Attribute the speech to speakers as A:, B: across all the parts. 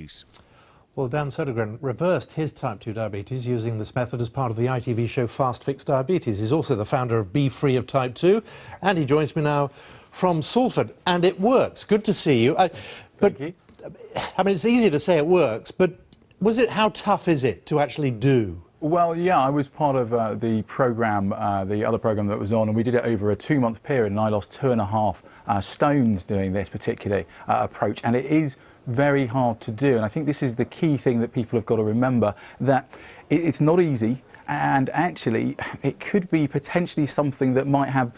A: diabetes.
B: Well, Dan Sodergren reversed his type 2 diabetes using this method as part of the ITV show Fast Fix Diabetes. He's also the founder of Be Free of Type 2, and he joins me now from Salford. And it works. Good to see you.
C: Thank you.
B: I mean, it's easy to say it works, but how tough is it to actually do?
C: Well, yeah, I was part of the programme, the other programme that was on, and we did it over a 2-month period, and I lost 2.5 stones doing this particular approach, and it is very hard to do. And I think this is the key thing that people have got to remember, that it's not easy, and actually it could be potentially something that might have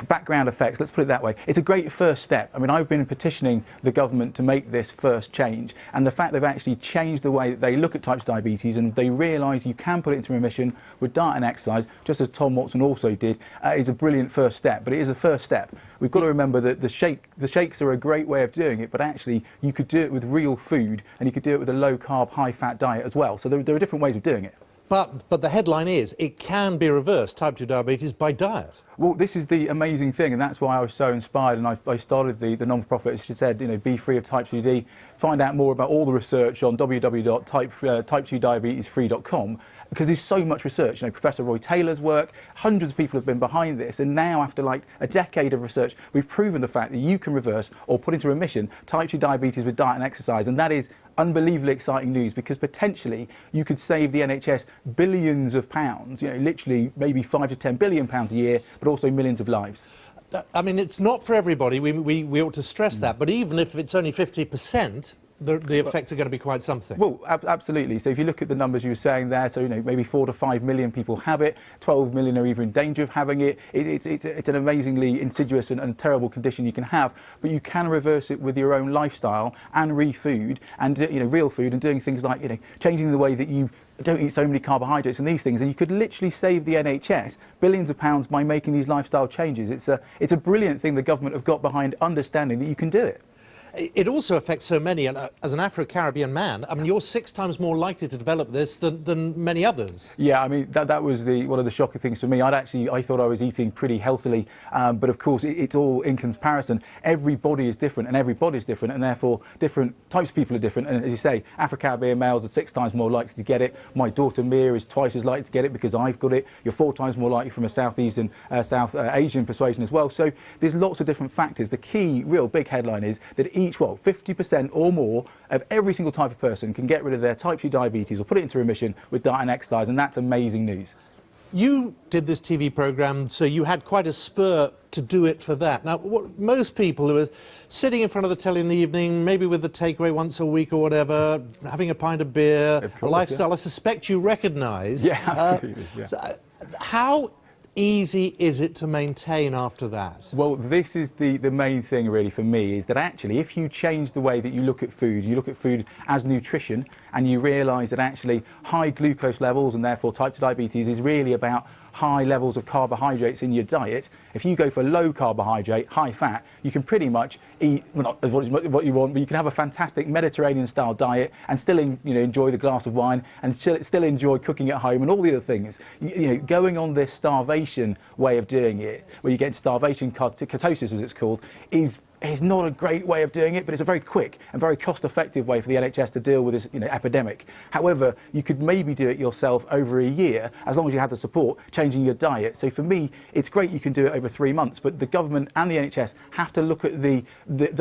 C: background effects, let's put it that way. It's a great first step. I mean, I've been petitioning the government to make this first change, and the fact they've actually changed the way that they look at type 2 diabetes, and they realise you can put it into remission with diet and exercise, just as Tom Watson also did, is a brilliant first step. But it is a first step. We've got to remember that the shakes are a great way of doing it, but actually you could do it with real food, and you could do it with a low-carb, high-fat diet as well. So there are different ways of doing it.
B: But the headline is, it can be reversed, type 2 diabetes, by diet.
C: Well, this is the amazing thing, and that's why I was so inspired, and I started the non-profit, as you said, Be Free of Type 2D. Find out more about all the research on www.type2diabetesfree.com, because there's so much research. Professor Roy Taylor's work, hundreds of people have been behind this, and now after like a decade of research, we've proven the fact that you can reverse or put into remission type 2 diabetes with diet and exercise, and that is unbelievably exciting news, because potentially you could save the NHS billions of pounds, literally maybe 5 to 10 billion pounds a year, but also millions of lives.
B: I mean, it's not for everybody, we ought to stress that, but even if it's only 50%, the effects are going to be quite something.
C: Well, absolutely. So if you look at the numbers you were saying there, so maybe 4 to 5 million people have it, 12 million are either in danger of having it. It's an amazingly insidious and terrible condition you can have, but you can reverse it with your own lifestyle and food and real food, and doing things like changing the way that you don't eat so many carbohydrates and these things, and you could literally save the NHS billions of pounds by making these lifestyle changes. It's a brilliant thing the government have got behind understanding that you can do it.
B: It also affects so many, and as an Afro-Caribbean man, I mean, you're 6 times more likely to develop this than many others.
C: Yeah, I mean, that was one of the shocking things for me. I thought I was eating pretty healthily, but of course it's all in comparison. Every body is different, and every body is different, and therefore different types of people are different. And as you say, Afro-Caribbean males are 6 times more likely to get it. My daughter Mia is twice as likely to get it because I've got it. You're 4 times more likely from a Southeast and South Asian persuasion as well. So there's lots of different factors. The key, real big headline is that 50% or more of every single type of person can get rid of their type 2 diabetes or put it into remission with diet and exercise, and that's amazing news.
B: You did this TV programme, so you had quite a spur to do it for that. Now, most people who are sitting in front of the telly in the evening, maybe with the takeaway once a week or whatever, having a pint of beer,
C: of course,
B: a lifestyle, I suspect you recognise.
C: Yeah, absolutely. Yeah.
B: So, how easy is it to maintain after that?
C: Well, this is the main thing really for me, is that actually if you change the way that you look at food as nutrition, and you realise that actually high glucose levels and therefore type 2 diabetes is really about high levels of carbohydrates in your diet. If you go for low carbohydrate, high fat, you can pretty much eat, well, not what you want, but you can have a fantastic Mediterranean style diet and still enjoy the glass of wine and still enjoy cooking at home and all the other things. Going on this starvation way of doing it, where you get starvation ketosis as it's called, is not a great way of doing it, but it's a very quick and very cost-effective way for the NHS to deal with this epidemic. However, you could maybe do it yourself over a year, as long as you have the support, changing your diet. So for me, it's great you can do it over 3 months, but the government and the NHS have to look at the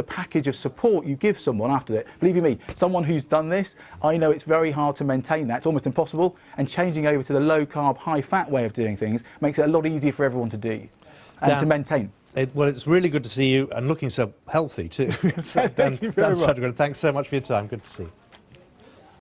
C: package of support you give someone after it. Believe you me, someone who's done this, I know it's very hard to maintain that. It's almost impossible, and changing over to the low-carb, high-fat way of doing things makes it a lot easier for everyone to do and to maintain.
B: Well, it's really good to see you, and looking so healthy too.
C: Thank you very much.
B: Dan Sodergren, thanks so much for your time. Good to see you.